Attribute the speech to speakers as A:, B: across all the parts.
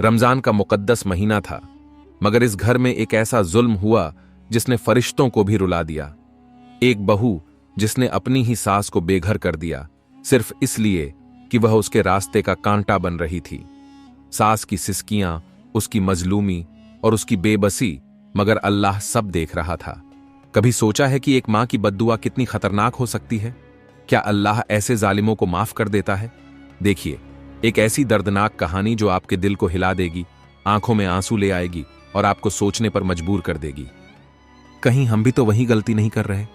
A: रमजान का मुकद्दस महीना था, मगर इस घर में एक ऐसा जुल्म हुआ जिसने फरिश्तों को भी रुला दिया। एक बहू जिसने अपनी ही सास को बेघर कर दिया, सिर्फ इसलिए कि वह उसके रास्ते का कांटा बन रही थी। सास की सिसकियां, उसकी मजलूमी और उसकी बेबसी, मगर अल्लाह सब देख रहा था। कभी सोचा है कि एक मां की बद्दुआ कितनी खतरनाक हो सकती है? क्या अल्लाह ऐसे जालिमों को माफ कर देता है? देखिए, एक ऐसी दर्दनाक कहानी जो आपके दिल को हिला देगी, आंखों में आंसू ले आएगी और आपको सोचने पर मजबूर कर देगी। कहीं हम भी तो वही गलती नहीं कर रहे?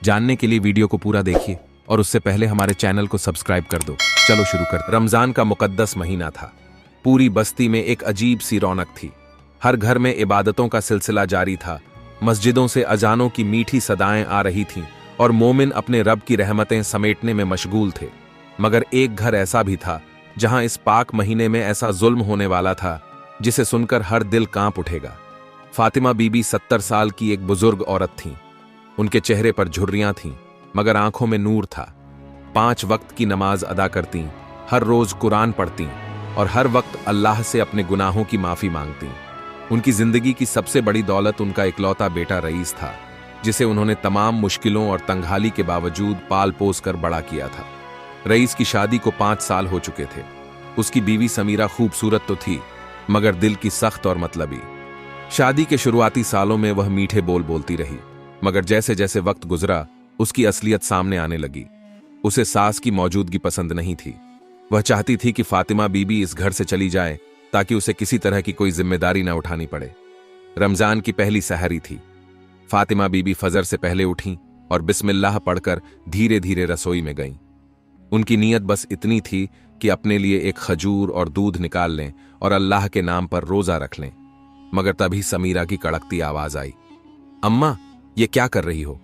A: जानने के लिए वीडियो को पूरा देखिए और उससे पहले हमारे चैनल को सब्सक्राइब कर दो। चलो शुरू कर। रमजान का मुकद्दस महीना था। पूरी बस्ती में एक अजीब सी रौनक थी। हर घर में इबादतों का सिलसिला जारी था। मस्जिदों से अजानों की मीठी सदाएं आ रही थीं और मोमिन अपने रब की रहमतें समेटने में मशगूल थे। मगर एक घर ऐसा भी था जहां इस पाक महीने में ऐसा जुल्म होने वाला था जिसे सुनकर हर दिल कांप उठेगा। फातिमा बीबी 70 साल की एक बुजुर्ग औरत थीं। उनके चेहरे पर झुर्रियां थीं, मगर आंखों में नूर था। 5 वक्त की नमाज अदा करतीं, हर रोज कुरान पढ़तीं और हर वक्त अल्लाह से अपने गुनाहों की माफी मांगतीं। उनकी जिंदगी की सबसे बड़ी दौलत उनका इकलौता बेटा रईस था, जिसे उन्होंने तमाम मुश्किलों और तंगहाली के बावजूद पाल पोस कर बड़ा किया था। रईस की शादी को 5 साल हो चुके थे। उसकी बीवी समीरा खूबसूरत तो थी, मगर दिल की सख्त और मतलबी। शादी के शुरुआती सालों में वह मीठे बोल बोलती रही, मगर जैसे जैसे वक्त गुजरा उसकी असलियत सामने आने लगी। उसे सास की मौजूदगी पसंद नहीं थी। वह चाहती थी कि फातिमा बीबी इस घर से चली जाए ताकि उसे किसी तरह की कोई जिम्मेदारी न उठानी पड़े। रमजान की पहली सहरी थी। फातिमा बीबी फजर से पहले उठीं और बिस्मिल्लाह पढ़कर धीरे धीरे रसोई में गईं। उनकी नीयत बस इतनी थी कि अपने लिए एक खजूर और दूध निकाल लें और अल्लाह के नाम पर रोजा रख लें। मगर तभी समीरा की कड़कती आवाज आई। अम्मा, ये क्या कर रही हो?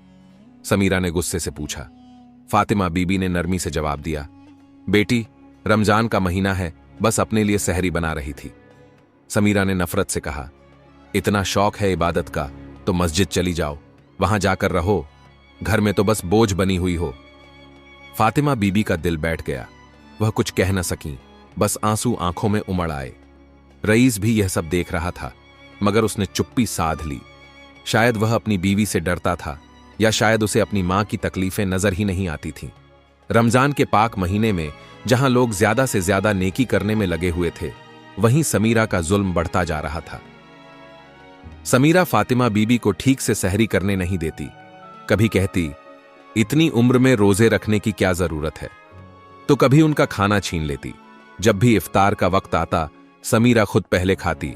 A: समीरा ने गुस्से से पूछा। फातिमा बीबी ने नरमी से जवाब दिया, बेटी, रमजान का महीना है, बस अपने लिए सहरी बना रही थी। समीरा ने नफरत से कहा, इतना शौक है इबादत का तो मस्जिद चली जाओ, वहां जाकर रहो, घर में तो बस बोझ बनी हुई हो। फातिमा बीबी का दिल बैठ गया। वह कुछ कह न सकीं, बस आंसू आंखों में उमड़ आए। रईस भी यह सब देख रहा था, मगर उसने चुप्पी साध ली। शायद वह अपनी बीवी से डरता था, या शायद उसे अपनी मां की तकलीफें नजर ही नहीं आती थीं। रमजान के पाक महीने में जहां लोग ज्यादा से ज्यादा नेकी करने में लगे हुए थे, वहीं समीरा का जुल्म बढ़ता जा रहा था। समीरा फातिमा बीबी को ठीक से सहरी करने नहीं देती। कभी कहती, इतनी उम्र में रोजे रखने की क्या जरूरत है, तो कभी उनका खाना छीन लेती। जब भी इफ्तार का वक्त आता, समीरा खुद पहले खाती,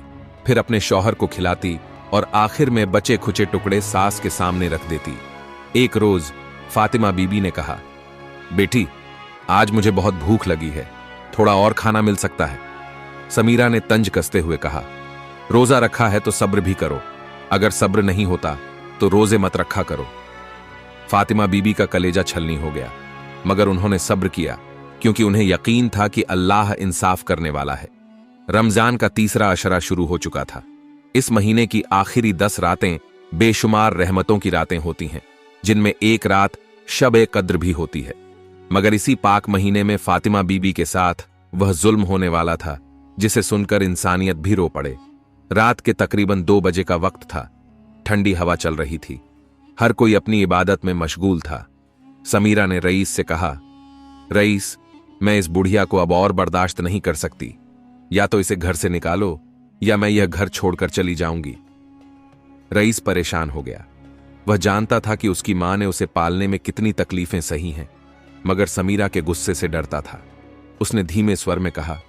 A: फिर अपने शौहर को खिलाती और आखिर में बचे खुचे टुकड़े सास के सामने रख देती। एक रोज फातिमा बीबी ने कहा, बेटी, आज मुझे बहुत भूख लगी है, थोड़ा और खाना मिल सकता है? समीरा ने तंज कसते हुए कहा, रोजा रखा है तो सब्र भी करो, अगर सब्र नहीं होता तो रोजे मत रखा करो। फातिमा बीबी का कलेजा छलनी हो गया, मगर उन्होंने सब्र किया, क्योंकि उन्हें यकीन था कि अल्लाह इंसाफ करने वाला है। रमजान का तीसरा अशरा शुरू हो चुका था। इस महीने की आखिरी 10 रातें बेशुमार रहमतों की रातें होती हैं, जिनमें एक रात शब-ए-कद्र भी होती है। मगर इसी पाक महीने में फातिमा बीबी के साथ वह जुल्म होने वाला था जिसे सुनकर इंसानियत भी रो पड़े। रात के तकरीबन 2 बजे का वक्त था। ठंडी हवा चल रही थी। हर कोई अपनी इबादत में मशगूल था। समीरा ने रईस से कहा, रईस, मैं इस बुढ़िया को अब और बर्दाश्त नहीं कर सकती। या तो इसे घर से निकालो या मैं यह घर छोड़कर चली जाऊंगी। रईस परेशान हो गया। वह जानता था कि उसकी मां ने उसे पालने में कितनी तकलीफें सही हैं, मगर समीरा के गुस्से से डरता था। उसने धीमे स्वर में कहा,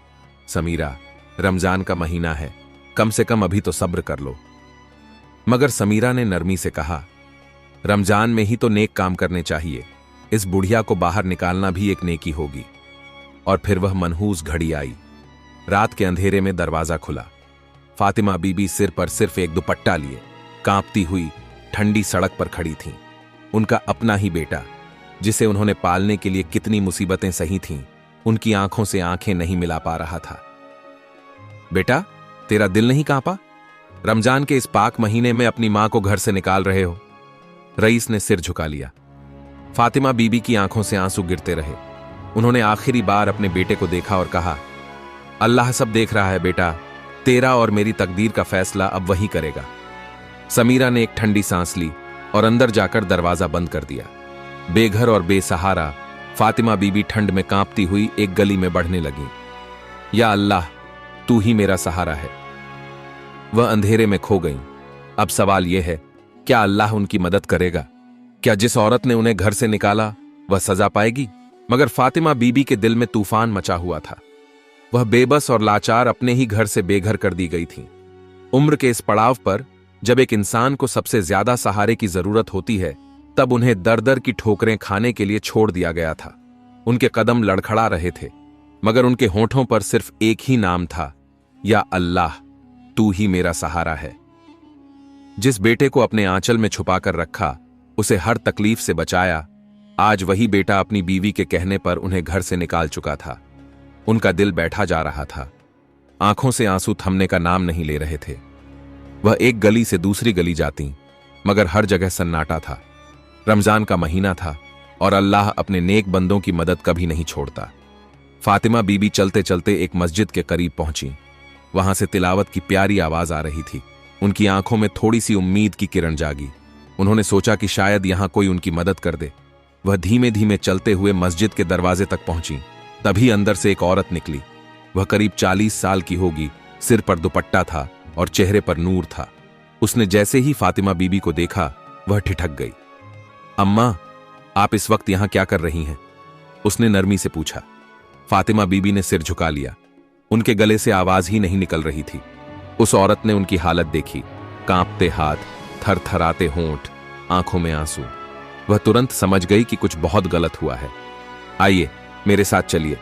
A: समीरा, रमजान का महीना है, कम से कम अभी तो सब्र कर लो। मगर समीरा ने नरमी से कहा, रमजान में ही तो नेक काम करने चाहिए, इस बुढ़िया को बाहर निकालना भी एक नेकी होगी। और फिर वह मनहूस घड़ी आई। रात के अंधेरे में दरवाजा खुला। फातिमा बीबी सिर पर सिर्फ एक दुपट्टा लिए कांपती हुई ठंडी सड़क पर खड़ी थीं। उनका अपना ही बेटा, जिसे उन्होंने पालने के लिए कितनी मुसीबतें सही थीं, उनकी आंखों से आंखें नहीं मिला पा रहा था। बेटा, तेरा दिल नहीं कांपा? रमजान के इस पाक महीने में अपनी मां को घर से निकाल रहे हो? रईस ने सिर झुका लिया। फातिमा बीबी की आंखों से आंसू गिरते रहे। उन्होंने आखिरी बार अपने बेटे को देखा और कहा, अल्लाह सब देख रहा है बेटा, तेरा और मेरी तकदीर का फैसला अब वही करेगा। समीरा ने एक ठंडी सांस ली और अंदर जाकर दरवाजा बंद कर दिया। बेघर और बेसहारा फातिमा बीबी ठंड में कांपती हुई एक गली में बढ़ने लगी। या अल्लाह, तू ही मेरा सहारा है। वह अंधेरे में खो गईं। अब सवाल यह है, क्या अल्लाह उनकी मदद करेगा? क्या जिस औरत ने उन्हें घर से निकाला वह सजा पाएगी? मगर फातिमा बीबी के दिल में तूफान मचा हुआ था। वह बेबस और लाचार अपने ही घर से बेघर कर दी गई थी। उम्र के इस पड़ाव पर जब एक इंसान को सबसे ज्यादा सहारे की जरूरत होती है, तब उन्हें दर दर की ठोकरें खाने के लिए छोड़ दिया गया था। उनके कदम लड़खड़ा रहे थे, मगर उनके होंठों पर सिर्फ एक ही नाम था, या अल्लाह, तू ही मेरा सहारा है। जिस बेटे को अपने आंचल में छुपाकर रखा, उसे हर तकलीफ से बचाया, आज वही बेटा अपनी बीवी के कहने पर उन्हें घर से निकाल चुका था। उनका दिल बैठा जा रहा था। आंखों से आंसू थमने का नाम नहीं ले रहे थे। वह एक गली से दूसरी गली जाती, मगर हर जगह सन्नाटा था। रमजान का महीना था और अल्लाह अपने नेक बंदों की मदद कभी नहीं छोड़ता। फातिमा बीबी चलते चलते एक मस्जिद के करीब पहुंची। वहां से तिलावत की प्यारी आवाज आ रही थी। उनकी आंखों में थोड़ी सी उम्मीद की किरण जागी। उन्होंने सोचा कि शायद यहां कोई उनकी मदद कर दे। वह धीमे धीमे चलते हुए मस्जिद के दरवाजे तक पहुंची। तभी अंदर से एक औरत निकली। वह करीब 40 साल की होगी, सिर पर दुपट्टा था और चेहरे पर नूर था। उसने जैसे ही फातिमा बीबी को देखा, वह ठिठक गई। अम्मा, आप इस वक्त यहां क्या कर रही हैं? उसने नरमी से पूछा। फातिमा बीबी ने सिर झुका लिया। उनके गले से आवाज ही नहीं निकल रही थी। उस औरत ने उनकी हालत देखी, कांपते हाथ, थरथराते होंठ, आंखों में आंसू। वह तुरंत समझ गई कि कुछ बहुत गलत हुआ है। आइए, मेरे साथ चलिए,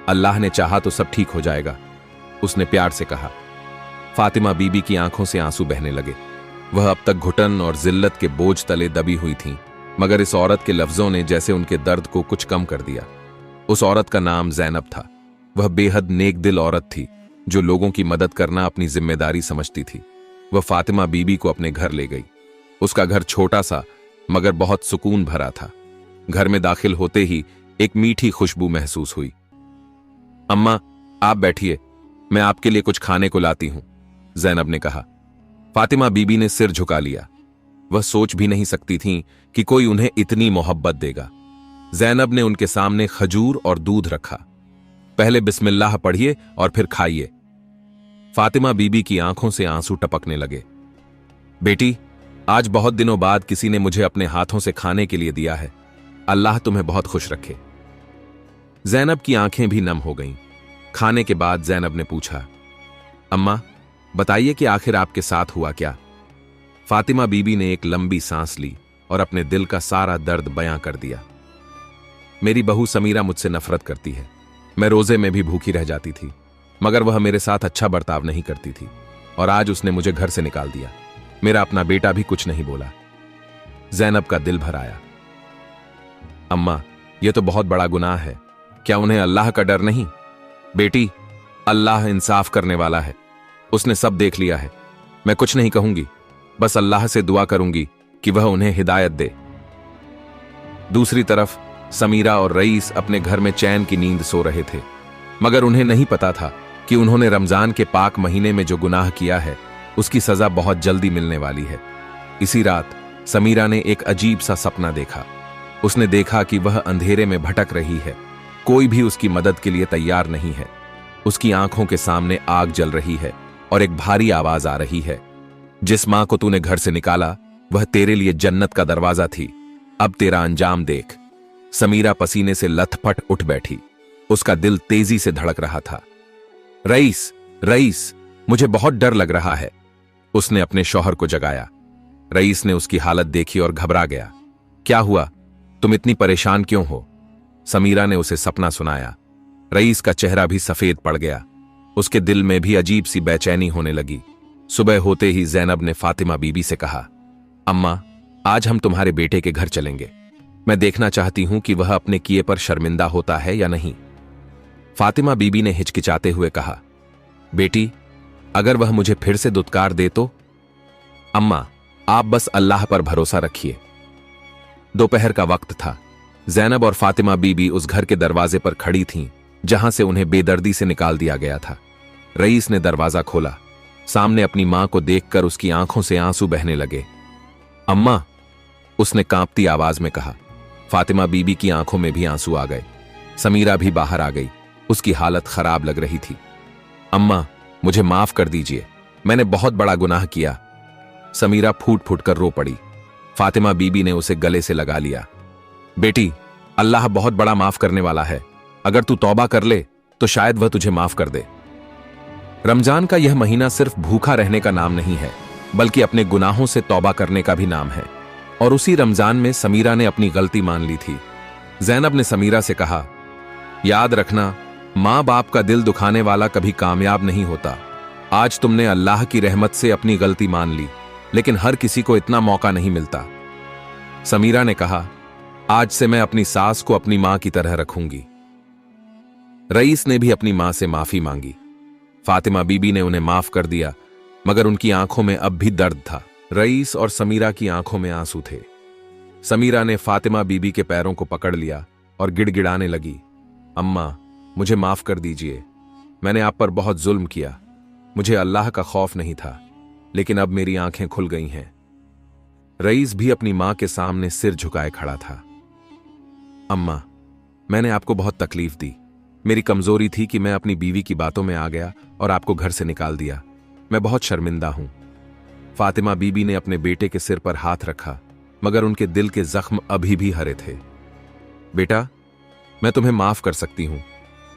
A: अल्लाह ने चाहा तो सब ठीक हो जाएगा, उसने प्यार से कहा। फातिमा बीबी की आंखों से आंसू बहने लगे। वह अब तक घुटन और जिल्लत के बोझ तले दबी हुई थीं, मगर इस औरत के लफ्जों ने जैसे उनके दर्द को कुछ कम कर दिया। उस औरत का नाम ज़ैनब था। वह बेहद नेक दिल औरत थी, जो लोगों की मदद करना अपनी जिम्मेदारी समझती थी। वह फातिमा बीबी को अपने घर ले गई। उसका घर छोटा सा मगर बहुत सुकून भरा था। घर में दाखिल होते ही एक मीठी खुशबू महसूस हुई। अम्मा, आप बैठिए, मैं आपके लिए कुछ खाने को लाती हूं, ज़ैनब ने कहा। फातिमा बीबी ने सिर झुका लिया। वह सोच भी नहीं सकती थीं कि कोई उन्हें इतनी मोहब्बत देगा। ज़ैनब ने उनके सामने खजूर और दूध रखा। पहले बिस्मिल्लाह पढ़िए और फिर खाइए। फातिमा बीबी की आंखों से आंसू टपकने लगे। बेटी, आज बहुत दिनों बाद किसी ने मुझे अपने हाथों से खाने के लिए दिया है। अल्लाह तुम्हें बहुत खुश रखे। ज़ैनब की आंखें भी नम हो गईं। खाने के बाद ज़ैनब ने पूछा, अम्मा, बताइए कि आखिर आपके साथ हुआ क्या? फातिमा बीबी ने एक लंबी सांस ली और अपने दिल का सारा दर्द बयां कर दिया। मेरी बहू समीरा मुझसे नफरत करती है। मैं रोजे में भी भूखी रह जाती थी, मगर वह मेरे साथ अच्छा बर्ताव नहीं करती थी और आज उसने मुझे घर से निकाल दिया। मेरा अपना बेटा भी कुछ नहीं बोला। ज़ैनब का दिल भर आया। अम्मा, यह तो बहुत बड़ा गुनाह है। क्या उन्हें अल्लाह का डर नहीं? बेटी, अल्लाह इंसाफ करने वाला है। उसने सब देख लिया है। मैं कुछ नहीं कहूंगी, बस अल्लाह से दुआ करूंगी कि वह उन्हें हिदायत दे। दूसरी तरफ समीरा और रईस अपने घर में चैन की नींद सो रहे थे, मगर उन्हें नहीं पता था कि उन्होंने रमजान के पाक महीने में जो गुनाह किया है, उसकी सजा बहुत जल्दी मिलने वाली है। इसी रात समीरा ने एक अजीब सा सपना देखा। उसने देखा कि वह अंधेरे में भटक रही है। कोई भी उसकी मदद के लिए तैयार नहीं है। उसकी आंखों के सामने आग जल रही है और एक भारी आवाज आ रही है, जिस मां को तूने घर से निकाला, वह तेरे लिए जन्नत का दरवाजा थी। अब तेरा अंजाम देख। समीरा पसीने से लथपथ उठ बैठी। उसका दिल तेजी से धड़क रहा था। रईस, रईस, मुझे बहुत डर लग रहा है, उसने अपने शौहर को जगाया। रईस ने उसकी हालत देखी और घबरा गया। क्या हुआ? तुम इतनी परेशान क्यों हो? समीरा ने उसे सपना सुनाया। रईस का चेहरा भी सफेद पड़ गया। उसके दिल में भी अजीब सी बेचैनी होने लगी। सुबह होते ही ज़ैनब ने फातिमा बीबी से कहा, अम्मा, आज हम तुम्हारे बेटे के घर चलेंगे। मैं देखना चाहती हूं कि वह अपने किए पर शर्मिंदा होता है या नहीं। फातिमा बीबी ने हिचकिचाते हुए कहा, बेटी, अगर वह मुझे फिर से दुत्कार दे तो? अम्मा, आप बस अल्लाह पर भरोसा रखिए। दोपहर का वक्त था। ज़ैनब और फातिमा बीबी उस घर के दरवाजे पर खड़ी थीं, जहां से उन्हें बेदर्दी से निकाल दिया गया था। रईस ने दरवाजा खोला। सामने अपनी मां को देखकर उसकी आंखों से आंसू बहने लगे। अम्मा, उसने कांपती आवाज में कहा। फातिमा बीबी की आंखों में भी आंसू आ गए। समीरा भी बाहर आ गई। उसकी हालत खराब लग रही थी। अम्मा, मुझे माफ कर दीजिए, मैंने बहुत बड़ा गुनाह किया। समीरा फूट फूट कर रो पड़ी। फातिमा बीबी ने उसे गले से लगा लिया। बेटी, अल्लाह बहुत बड़ा माफ करने वाला है। अगर तू तौबा कर ले तो शायद वह तुझे माफ कर दे। रमजान का यह महीना सिर्फ भूखा रहने का नाम नहीं है, बल्कि अपने गुनाहों से तौबा करने का भी नाम है। और उसी रमजान में समीरा ने अपनी गलती मान ली थी। जैनब ने समीरा से कहा, याद रखना, मां बाप का दिल दुखाने वाला कभी कामयाब नहीं होता। आज तुमने अल्लाह की रहमत से अपनी गलती मान ली, लेकिन हर किसी को इतना मौका नहीं मिलता। समीरा ने कहा, आज से मैं अपनी सास को अपनी मां की तरह रखूंगी। रईस ने भी अपनी मां से माफी मांगी। फातिमा बीबी ने उन्हें माफ कर दिया, मगर उनकी आंखों में अब भी दर्द था। रईस और समीरा की आंखों में आंसू थे। समीरा ने फातिमा बीबी के पैरों को पकड़ लिया और गिड़गिड़ाने लगी, अम्मा, मुझे माफ कर दीजिए। मैंने आप पर बहुत जुल्म किया। मुझे अल्लाह का खौफ नहीं था, लेकिन अब मेरी आंखें खुल गई हैं। रईस भी अपनी मां के सामने सिर झुकाए खड़ा था। अम्मा, मैंने आपको बहुत तकलीफ दी। मेरी कमजोरी थी कि मैं अपनी बीवी की बातों में आ गया और आपको घर से निकाल दिया। मैं बहुत शर्मिंदा हूं। फातिमा बीबी ने अपने बेटे के सिर पर हाथ रखा, मगर उनके दिल के जख्म अभी भी हरे थे। बेटा, मैं तुम्हें माफ कर सकती हूं,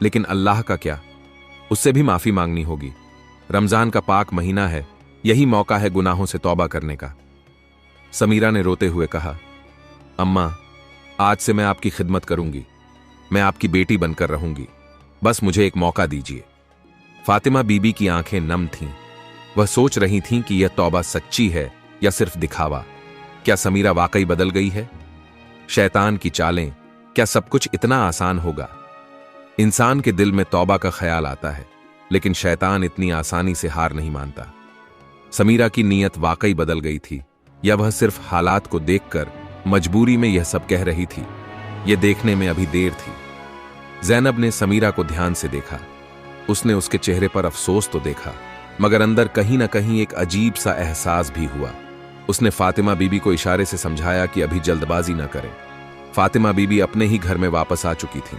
A: लेकिन अल्लाह का क्या? उससे भी माफी मांगनी होगी। रमजान का पाक महीना है, यही मौका है गुनाहों से तौबा करने का। समीरा ने रोते हुए कहा, अम्मा, आज से मैं आपकी खिदमत करूंगी। मैं आपकी बेटी बनकर रहूंगी। बस मुझे एक मौका दीजिए। फातिमा बीबी की आंखें नम थीं। वह सोच रही थीं कि यह तौबा सच्ची है या सिर्फ दिखावा। क्या समीरा वाकई बदल गई है? शैतान की चालें, क्या सब कुछ इतना आसान होगा? इंसान के दिल में तौबा का ख्याल आता है, लेकिन शैतान इतनी आसानी से हार नहीं मानता। समीरा की नीयत वाकई बदल गई थी, या वह सिर्फ हालात को देखकर मजबूरी में यह सब कह रही थी? यह देखने में अभी देर थी। जैनब ने समीरा को ध्यान से देखा। उसने उसके चेहरे पर अफसोस तो देखा, मगर अंदर कहीं ना कहीं एक अजीब सा एहसास भी हुआ। उसने फातिमा बीबी को इशारे से समझाया कि अभी जल्दबाजी न करें। फातिमा बीबी अपने ही घर में वापस आ चुकी थीं।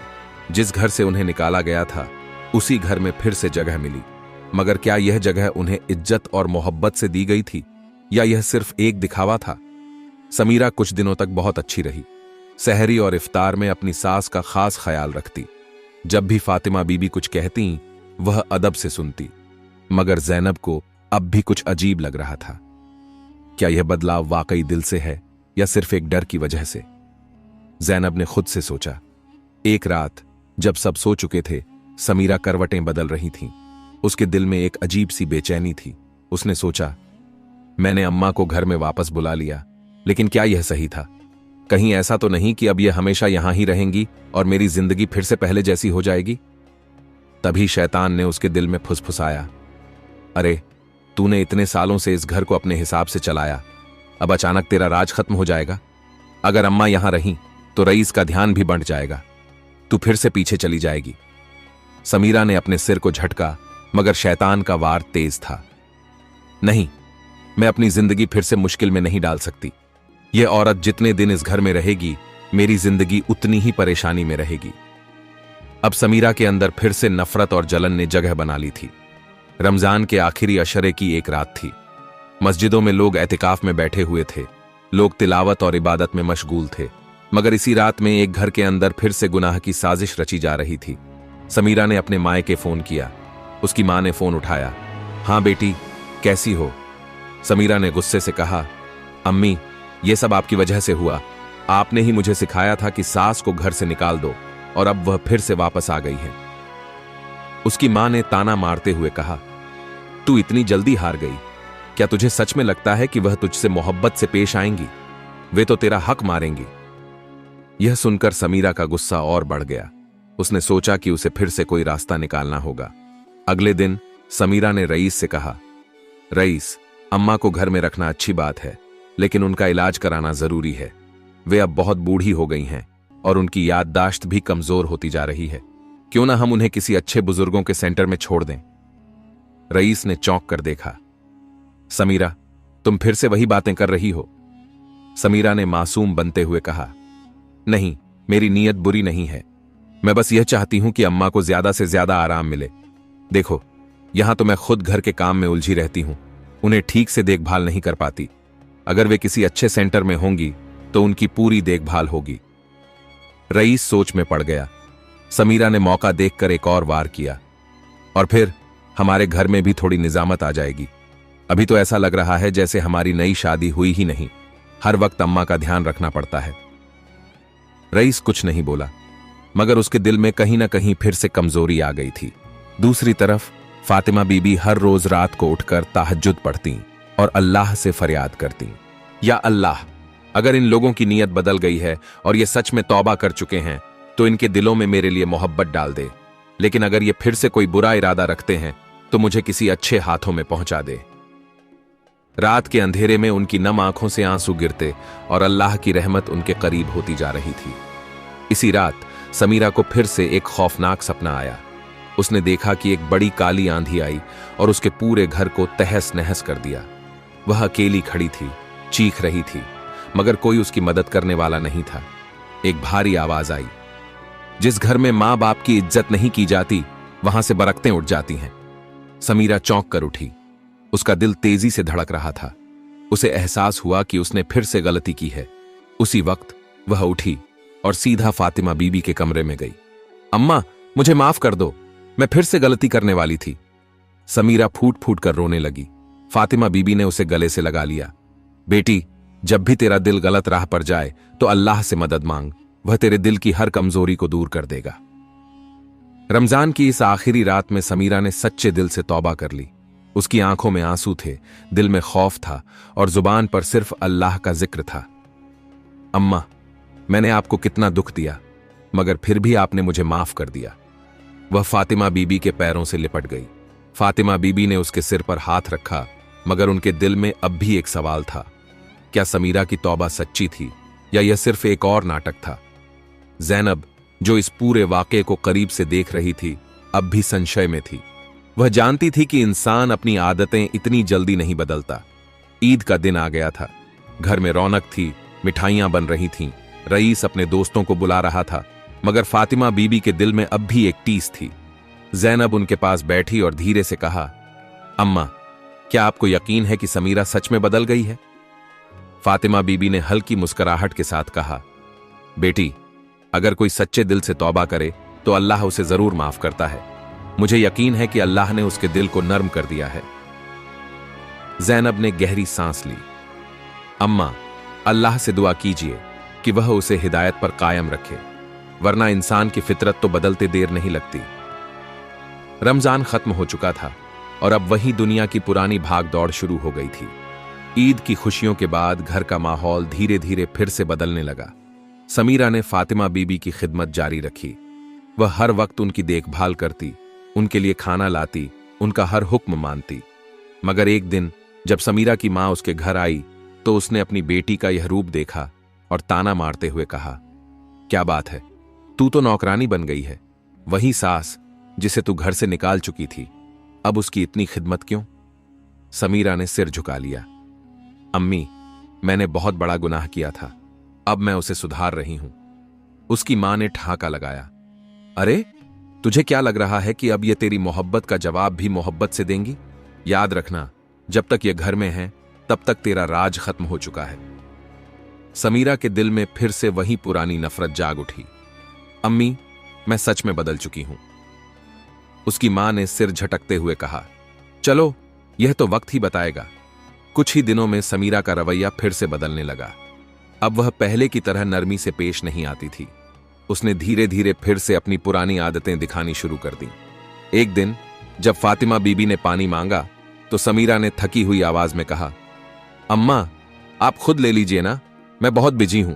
A: जिस घर से उन्हें निकाला गया था, उसी घर में फिर से जगह मिली। मगर क्या यह जगह उन्हें इज्जत और मोहब्बत से दी गई थी, या यह सिर्फ एक दिखावा था? समीरा कुछ दिनों तक बहुत अच्छी रही। सहरी और इफ्तार में अपनी सास का खास ख्याल रखती। जब भी फातिमा बीबी कुछ कहती, वह अदब से सुनती। मगर जैनब को अब भी कुछ अजीब लग रहा था। क्या यह बदलाव वाकई दिल से है, या सिर्फ एक डर की वजह से? जैनब ने खुद से सोचा। एक रात जब सब सो चुके थे, समीरा करवटें बदल रही थीं। उसके दिल में एक अजीब सी बेचैनी थी। उसने सोचा, मैंने अम्मा को घर में वापस बुला लिया, लेकिन क्या यह सही था? कहीं ऐसा तो नहीं कि अब यह हमेशा यहां ही रहेंगी और मेरी जिंदगी फिर से पहले जैसी हो जाएगी? तभी शैतान ने उसके दिल में फुसफुसाया, अरे, तूने इतने सालों से इस घर को अपने हिसाब से चलाया, अब अचानक तेरा राज खत्म हो जाएगा। अगर अम्मा यहां रहीं तो रईस का ध्यान भी बढ़ जाएगा। तू फिर से पीछे चली जाएगी। समीरा ने अपने सिर को झटका, मगर शैतान का वार तेज था। नहीं, मैं अपनी जिंदगी फिर से मुश्किल में नहीं डाल सकती। यह औरत जितने दिन इस घर में रहेगी, मेरी जिंदगी उतनी ही परेशानी में रहेगी। अब समीरा के अंदर फिर से नफरत और जलन ने जगह बना ली थी। रमजान के आखिरी अशरे की एक रात थी। मस्जिदों में लोग एतिकाफ में बैठे हुए थे। लोग तिलावत और इबादत में मशगूल थे। मगर इसी रात में एक घर के अंदर फिर से गुनाह की साजिश रची जा रही थी। समीरा ने अपने मायके फोन किया। उसकी मां ने फोन उठाया। हाँ बेटी, कैसी हो? समीरा ने गुस्से से कहा, अम्मी, यह सब आपकी वजह से हुआ। आपने ही मुझे सिखाया था कि सास को घर से निकाल दो, और अब वह फिर से वापस आ गई है। उसकी मां ने ताना मारते हुए कहा, तू इतनी जल्दी हार गई? क्या तुझे सच में लगता है कि वह तुझसे मोहब्बत से पेश आएंगी? वे तो तेरा हक मारेंगी। यह सुनकर समीरा का गुस्सा और बढ़ गया। उसने सोचा कि उसे फिर से कोई रास्ता निकालना होगा। अगले दिन समीरा ने रईस से कहा, रईस, अम्मा को घर में रखना अच्छी बात है, लेकिन उनका इलाज कराना जरूरी है। वे अब बहुत बूढ़ी हो गई हैं और उनकी याददाश्त भी कमजोर होती जा रही है। क्यों ना हम उन्हें किसी अच्छे बुजुर्गों के सेंटर में छोड़ दें? रईस ने चौंक कर देखा। समीरा, तुम फिर से वही बातें कर रही हो? समीरा ने मासूम बनते हुए कहा। नहीं, मेरी नीयत बुरी नहीं है। मैं बस यह चाहती हूं कि अम्मा को ज्यादा से ज्यादा आराम मिले। देखो, यहां तो मैं खुद घर के काम में उलझी रहती हूं, उन्हें ठीक से देखभाल नहीं कर पाती। अगर वे किसी अच्छे सेंटर में होंगी तो उनकी पूरी देखभाल होगी। रईस सोच में पड़ गया। समीरा ने मौका देखकर एक और वार किया। और फिर हमारे घर में भी थोड़ी निजामत आ जाएगी। अभी तो ऐसा लग रहा है जैसे हमारी नई शादी हुई ही नहीं, हर वक्त अम्मा का ध्यान रखना पड़ता है। रईस कुछ नहीं बोला, मगर उसके दिल में कहीं ना कहीं फिर से कमजोरी आ गई थी। दूसरी तरफ फातिमा बीबी हर रोज रात को उठकर तहज्जुद पढ़ती और अल्लाह से फरियाद करती, या अल्लाह, अगर इन लोगों की नीयत बदल गई है और ये सच में तौबा कर चुके हैं तो इनके दिलों में मेरे लिए मोहब्बत डाल दे। लेकिन अगर ये फिर से कोई बुरा इरादा रखते हैं तो मुझे किसी अच्छे हाथों में पहुंचा दे। रात के अंधेरे में उनकी नम आंखों से आंसू गिरते और अल्लाह की रहमत उनके करीब होती जा रही थी। इसी रात समीरा को फिर से एक खौफनाक सपना आया। उसने देखा कि एक बड़ी काली आंधी आई और उसके पूरे घर को तहस नहस कर दिया। वह अकेली खड़ी थी, चीख रही थी, मगर कोई उसकी मदद करने वाला नहीं था। एक भारी आवाज आई। जिस घर में मां बाप की इज्जत नहीं की जाती, वहां से बरकतें उठ जाती हैं। समीरा चौंक कर उठी। उसका दिल तेजी से धड़क रहा था। उसे एहसास हुआ कि उसने फिर से गलती की है। उसी वक्त वह उठी और सीधा फातिमा बीबी के कमरे में गई। अम्मा, मुझे माफ कर दो, मैं फिर से गलती करने वाली थी। समीरा फूट फूट कर रोने लगी। फातिमा बीबी ने उसे गले से लगा लिया। बेटी, जब भी तेरा दिल गलत राह पर जाए तो अल्लाह से मदद मांग, वह तेरे दिल की हर कमजोरी को दूर कर देगा। रमजान की इस आखिरी रात में समीरा ने सच्चे दिल से तौबा कर ली। उसकी आंखों में आंसू थे, दिल में खौफ था और जुबान पर सिर्फ अल्लाह का जिक्र था। अम्मा, मैंने आपको कितना दुख दिया, मगर फिर भी आपने मुझे माफ कर दिया। वह फातिमा बीबी के पैरों से लिपट गई। फातिमा बीबी ने उसके सिर पर हाथ रखा, मगर उनके दिल में अब भी एक सवाल था। क्या समीरा की तौबा सच्ची थी या यह सिर्फ एक और नाटक था? ज़ैनब, जो इस पूरे वाक़े को करीब से देख रही थी, अब भी संशय में थी। वह जानती थी कि इंसान अपनी आदतें इतनी जल्दी नहीं बदलता। ईद का दिन आ गया था। घर में रौनक थी, मिठाइयां बन रही थीं, रईस अपने दोस्तों को बुला रहा था, मगर फातिमा बीबी के दिल में अब भी एक टीस थी। ज़ैनब उनके पास बैठी और धीरे से कहा, अम्मा, क्या आपको यकीन है कि समीरा सच में बदल गई है? फातिमा बीबी ने हल्की मुस्कुराहट के साथ कहा, बेटी, अगर कोई सच्चे दिल से तौबा करे तो अल्लाह उसे जरूर माफ करता है। मुझे यकीन है कि अल्लाह ने उसके दिल को नर्म कर दिया है। ज़ैनब ने गहरी सांस ली। अम्मा, अल्लाह से दुआ कीजिए कि वह उसे हिदायत पर कायम रखे, वरना इंसान की फितरत तो बदलते देर नहीं लगती। रमजान खत्म हो चुका था और अब वही दुनिया की पुरानी भाग दौड़ शुरू हो गई थी। ईद की खुशियों के बाद घर का माहौल धीरे धीरे फिर से बदलने लगा। समीरा ने फातिमा बीबी की खिदमत जारी रखी। वह हर वक्त उनकी देखभाल करती, उनके लिए खाना लाती, उनका हर हुक्म मानती। मगर एक दिन जब समीरा की मां उसके घर आई तो उसने अपनी बेटी का यह रूप देखा और ताना मारते हुए कहा, क्या बात है, तू तो नौकरानी बन गई है। वही सास जिसे तू घर से निकाल चुकी थी, अब उसकी इतनी खिदमत क्यों? समीरा ने सिर झुका लिया। अम्मी, मैंने बहुत बड़ा गुनाह किया था, अब मैं उसे सुधार रही हूं। उसकी मां ने ठहाका लगाया। अरे, तुझे क्या लग रहा है कि अब ये तेरी मोहब्बत का जवाब भी मोहब्बत से देंगी? याद रखना, जब तक ये घर में है तब तक तेरा राज खत्म हो चुका है। समीरा के दिल में फिर से वही पुरानी नफरत जाग उठी। अम्मी, मैं सच में बदल चुकी हूं। उसकी मां ने सिर झटकते हुए कहा, चलो, यह तो वक्त ही बताएगा। कुछ ही दिनों में समीरा का रवैया फिर से बदलने लगा। अब वह पहले की तरह नरमी से पेश नहीं आती थी। उसने धीरे धीरे फिर से अपनी पुरानी आदतें दिखानी शुरू कर दी। एक दिन जब फातिमा बीबी ने पानी मांगा तो समीरा ने थकी हुई आवाज में कहा, अम्मा, आप खुद ले लीजिए ना, मैं बहुत बिजी हूं।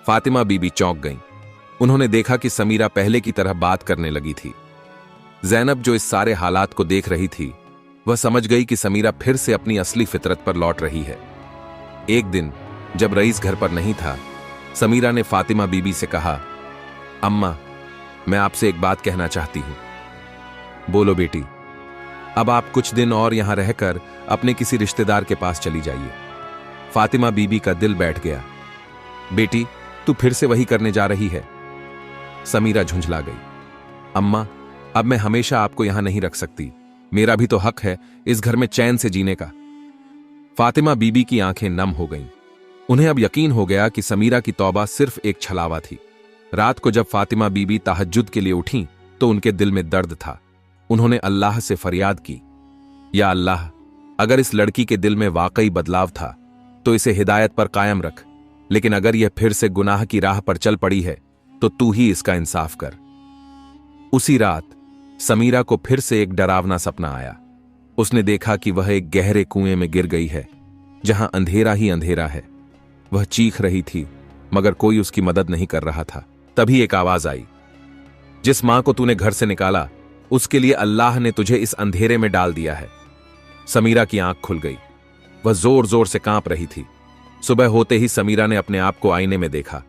A: फातिमा बीबी चौंक गईं। उन्होंने देखा कि समीरा पहले की तरह बात करने लगी थी। ज़ैनब, जो इस सारे हालात को देख रही थी, वह समझ गई कि समीरा फिर से अपनी असली फितरत पर लौट रही है। एक दिन जब रईस घर पर नहीं था, समीरा ने फातिमा बीबी से कहा, अम्मा, मैं आपसे एक बात कहना चाहती हूं। बोलो बेटी। अब आप कुछ दिन और यहां रहकर अपने किसी रिश्तेदार के पास चली जाइए। फातिमा बीबी का दिल बैठ गया। बेटी, तू फिर से वही करने जा रही है? समीरा झुंझला गई। अम्मा, अब मैं हमेशा आपको यहां नहीं रख सकती। मेरा भी तो हक है इस घर में चैन से जीने का। फातिमा बीबी की आंखें नम हो गईं। उन्हें अब यकीन हो गया कि समीरा की तौबा सिर्फ एक छलावा थी। रात को जब फातिमा बीबी तहज्जुद के लिए उठीं तो उनके दिल में दर्द था। उन्होंने अल्लाह से फरियाद की, या अल्लाह, अगर इस लड़की के दिल में वाकई बदलाव था तो इसे हिदायत पर कायम रख, लेकिन अगर यह फिर से गुनाह की राह पर चल पड़ी है तो तू ही इसका इंसाफ कर। उसी रात समीरा को फिर से एक डरावना सपना आया। उसने देखा कि वह एक गहरे कुएं में गिर गई है जहां अंधेरा ही अंधेरा है। वह चीख रही थी मगर कोई उसकी मदद नहीं कर रहा था। तभी एक आवाज आई, जिस मां को तूने घर से निकाला उसके लिए अल्लाह ने तुझे इस अंधेरे में डाल दिया है। समीरा की आंख खुल गई। वह जोर जोर से कांप रही थी। सुबह होते ही समीरा ने अपने आप को आईने में देखा।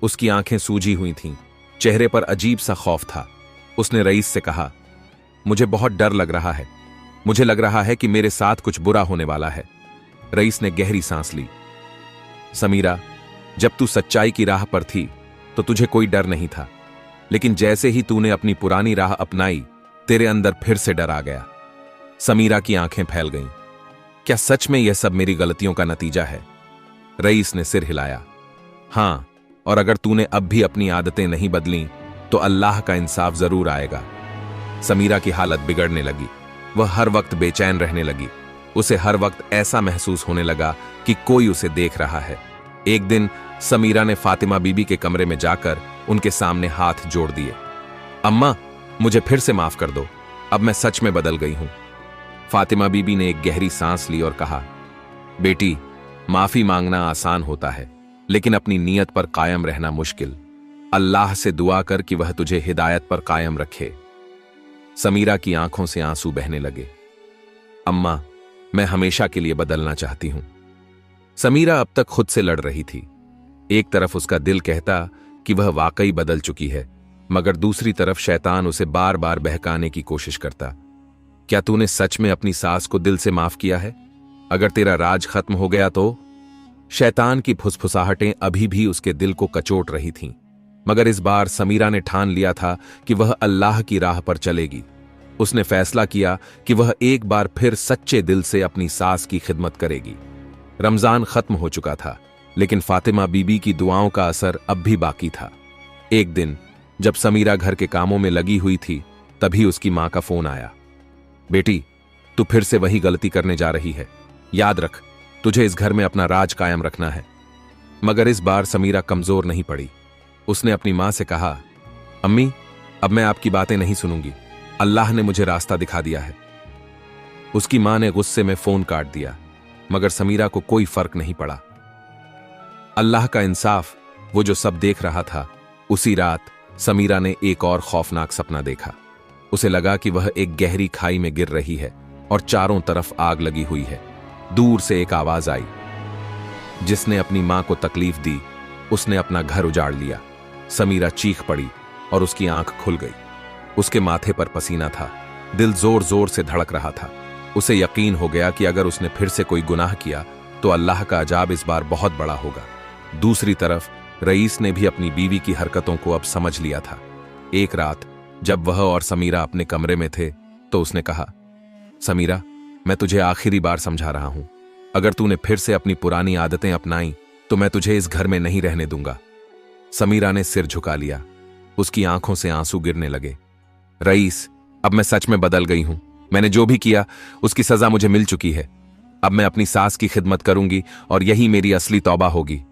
A: उसकी आंखें सूजी हुई थीं, चेहरे पर अजीब सा खौफ था। उसने रईस से कहा, मुझे बहुत डर लग रहा है। मुझे लग रहा है कि मेरे साथ कुछ बुरा होने वाला है। रईस ने गहरी सांस ली। समीरा, जब तू सच्चाई की राह पर थी तो तुझे कोई डर नहीं था, लेकिन जैसे ही तूने अपनी पुरानी राह अपनाई तेरे अंदर फिर से डर आ गया। समीरा की आंखें फैल गईं। क्या सच में यह सब मेरी गलतियों का नतीजा है? रईस ने सिर हिलाया। हां, और अगर तूने अब भी अपनी आदतें नहीं बदली तो अल्लाह का इंसाफ जरूर आएगा। समीरा की हालत बिगड़ने लगी। वह हर वक्त बेचैन रहने लगी। उसे हर वक्त ऐसा महसूस होने लगा कि कोई उसे देख रहा है। एक दिन समीरा ने फातिमा बीबी के कमरे में जाकर उनके सामने हाथ जोड़ दिए। अम्मा, मुझे फिर से माफ कर दो। अब मैं सच में बदल गई हूं। फातिमा बीबी ने एक गहरी सांस ली और कहा, बेटी, माफी मांगना आसान होता है, लेकिन अपनी नीयत पर कायम रहना मुश्किल। अल्लाह से दुआ कर कि वह तुझे हिदायत पर कायम रखे। समीरा की आंखों से आंसू बहने लगे। अम्मा, मैं हमेशा के लिए बदलना चाहती हूं। समीरा अब तक खुद से लड़ रही थी। एक तरफ उसका दिल कहता कि वह वाकई बदल चुकी है, मगर दूसरी तरफ शैतान उसे बार बार बहकाने की कोशिश करता। क्या तूने सच में अपनी सास को दिल से माफ किया है? अगर तेरा राज खत्म हो गया तो? शैतान की फुसफुसाहटें अभी भी उसके दिल को कचोट रही थीं, मगर इस बार समीरा ने ठान लिया था कि वह अल्लाह की राह पर चलेगी। उसने फैसला किया कि वह एक बार फिर सच्चे दिल से अपनी सास की खिदमत करेगी। रमजान खत्म हो चुका था, लेकिन फातिमा बीबी की दुआओं का असर अब भी बाकी था। एक दिन जब समीरा घर के कामों में लगी हुई थी, तभी उसकी मां का फोन आया। बेटी, तू फिर से वही गलती करने जा रही है। याद रख, तुझे इस घर में अपना राज कायम रखना है। मगर इस बार समीरा कमजोर नहीं पड़ी। उसने अपनी मां से कहा, अम्मी, अब मैं आपकी बातें नहीं सुनूंगी। अल्लाह ने मुझे रास्ता दिखा दिया है। उसकी मां ने गुस्से में फोन काट दिया, मगर समीरा को कोई फर्क नहीं पड़ा। अल्लाह का इंसाफ, वो जो सब देख रहा था। उसी रात समीरा ने एक और खौफनाक सपना देखा। उसे लगा कि वह एक गहरी खाई में गिर रही है और चारों तरफ आग लगी हुई है। दूर से एक आवाज आई, जिसने अपनी मां को तकलीफ दी उसने अपना घर उजाड़ लिया। समीरा चीख पड़ी और उसकी आंख खुल गई। उसके माथे पर पसीना था, दिल जोर जोर से धड़क रहा था। उसे यकीन हो गया कि अगर उसने फिर से कोई गुनाह किया तो अल्लाह का अजाब इस बार बहुत बड़ा होगा। दूसरी तरफ रईस ने भी अपनी बीवी की हरकतों को अब समझ लिया था। एक रात जब वह और समीरा अपने कमरे में थे तो उसने कहा, समीरा, मैं तुझे आखिरी बार समझा रहा हूं। अगर तूने फिर से अपनी पुरानी आदतें अपनाई तो मैं तुझे इस घर में नहीं रहने दूंगा। समीरा ने सिर झुका लिया। उसकी आंखों से आंसू गिरने लगे। रईस, अब मैं सच में बदल गई हूं। मैंने जो भी किया उसकी सजा मुझे मिल चुकी है। अब मैं अपनी सास की खिदमत करूंगी और यही मेरी असली तौबा होगी।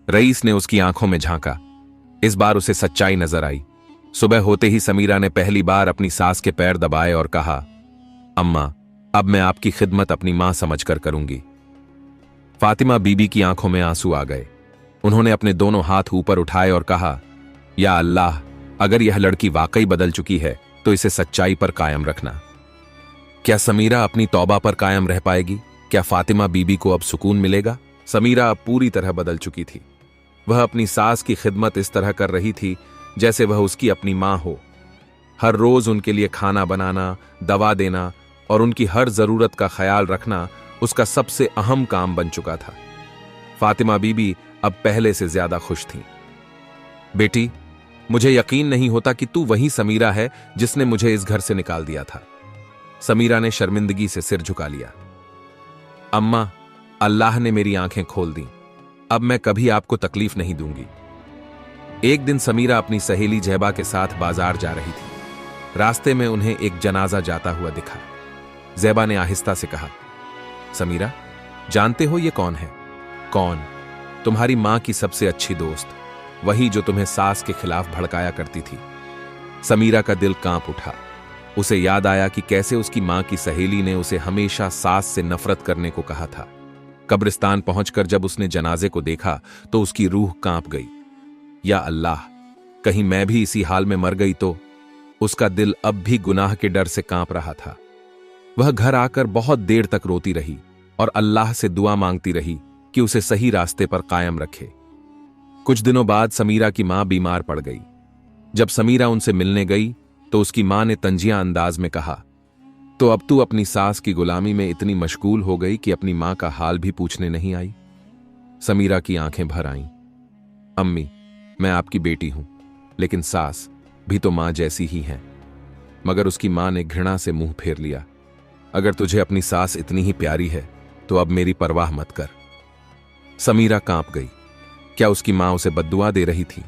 A: रईस ने उसकी आंखों में झांका। इस बार उसे सच्चाई नजर आई। सुबह होते ही समीरा ने पहली बार अपनी सास के पैर दबाए और कहा, अम्मा, अब मैं आपकी खिदमत अपनी मां समझकर करूंगी। फातिमा बीबी की आंखों में आंसू आ गए। उन्होंने अपने दोनों हाथ ऊपर उठाए और कहा, या अल्लाह, अगर यह लड़की वाकई बदल चुकी है तो इसे सच्चाई पर कायम रखना। क्या समीरा अपनी तौबा पर कायम रह पाएगी? क्या फातिमा बीबी को अब सुकून मिलेगा? समीरा अब पूरी तरह बदल चुकी थी। वह अपनी सास की खिदमत इस तरह कर रही थी जैसे वह उसकी अपनी मां हो। हर रोज उनके लिए खाना बनाना, दवा देना और उनकी हर जरूरत का ख्याल रखना उसका सबसे अहम काम बन चुका था। फातिमा बीबी अब पहले से ज्यादा खुश थीं। बेटी, मुझे यकीन नहीं होता कि तू वही समीरा है जिसने मुझे इस घर से निकाल दिया था। समीरा ने शर्मिंदगी से सिर झुका लिया। अम्मा, अल्लाह ने मेरी आंखें खोल दी। अब मैं कभी आपको तकलीफ नहीं दूंगी। एक दिन समीरा अपनी सहेली जहबा के साथ बाजार जा रही थी। रास्ते में उन्हें एक जनाजा जाता हुआ दिखा। जहबा ने आहिस्ता से कहा, समीरा, जानते हो ये कौन है? कौन? तुम्हारी मां की सबसे अच्छी दोस्त, वही जो तुम्हें सास के खिलाफ भड़काया करती थी। समीरा का दिल कांप उठा। उसे याद आया कि कैसे उसकी मां की सहेली ने उसे हमेशा सास से नफरत करने को कहा था। कब्रिस्तान पहुंचकर जब उसने जनाजे को देखा तो उसकी रूह कांप गई। या अल्लाह, कहीं मैं भी इसी हाल में मर गई तो? उसका दिल अब भी गुनाह के डर से कांप रहा था। वह घर आकर बहुत देर तक रोती रही और अल्लाह से दुआ मांगती रही कि उसे सही रास्ते पर कायम रखे। कुछ दिनों बाद समीरा की मां बीमार पड़ गई। जब समीरा उनसे मिलने गई तो उसकी मां ने तंजिया अंदाज में कहा, तो अब तू अपनी सास की गुलामी में इतनी मशगूल हो गई कि अपनी मां का हाल भी पूछने नहीं आई? समीरा की आंखें भर आईं। अम्मी, मैं आपकी बेटी हूं, लेकिन सास भी तो मां जैसी ही है। मगर उसकी मां ने घृणा से मुंह फेर लिया। अगर तुझे अपनी सास इतनी ही प्यारी है तो अब मेरी परवाह मत कर। समीरा कांप गई। क्या उसकी मां उसे बद्दुआ दे रही थी?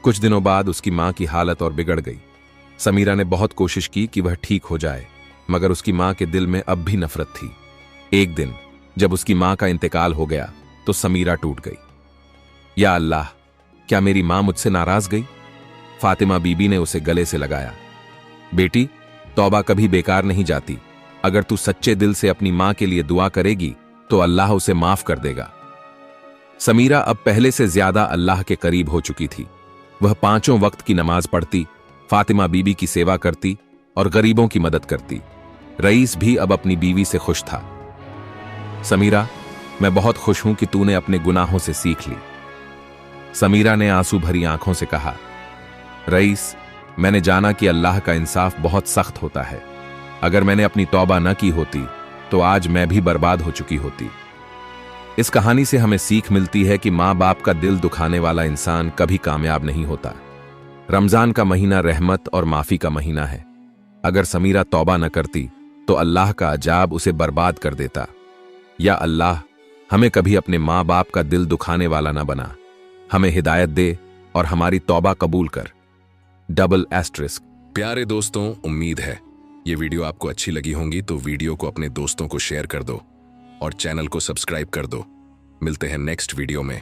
A: कुछ दिनों बाद उसकी मां की हालत और बिगड़ गई। समीरा ने बहुत कोशिश की कि वह ठीक हो जाए, मगर उसकी मां के दिल में अब भी नफरत थी। एक दिन जब उसकी मां का इंतकाल हो गया तो समीरा टूट गई। या अल्लाह, क्या मेरी मां मुझसे नाराज गई? फातिमा बीबी ने उसे गले से लगाया। बेटी, तौबा कभी बेकार नहीं जाती। अगर तू सच्चे दिल से अपनी मां के लिए दुआ करेगी तो अल्लाह उसे माफ कर देगा। समीरा अब पहले से ज्यादा अल्लाह के करीब हो चुकी थी। वह 5 वक्त की नमाज पढ़ती, फातिमा बीबी की सेवा करती और गरीबों की मदद करती। रईस भी अब अपनी बीवी से खुश था। समीरा, मैं बहुत खुश हूं कि तूने अपने गुनाहों से सीख ली। समीरा ने आंसू भरी आंखों से कहा, रईस, मैंने जाना कि अल्लाह का इंसाफ बहुत सख्त होता है। अगर मैंने अपनी तौबा न की होती तो आज मैं भी बर्बाद हो चुकी होती। इस कहानी से हमें सीख मिलती है कि मां बाप का दिल दुखाने वाला इंसान कभी कामयाब नहीं होता। रमजान का महीना रहमत और माफी का महीना है। अगर समीरा तौबा न करती तो अल्लाह का अजाब उसे बर्बाद कर देता। या अल्लाह, हमें कभी अपने मां बाप का दिल दुखाने वाला न बना। हमें हिदायत दे और हमारी तौबा कबूल कर। **।
B: प्यारे दोस्तों, उम्मीद है ये वीडियो आपको अच्छी लगी होंगी, तो वीडियो को अपने दोस्तों को शेयर कर दो और चैनल को सब्सक्राइब कर दो। मिलते हैं नेक्स्ट वीडियो में।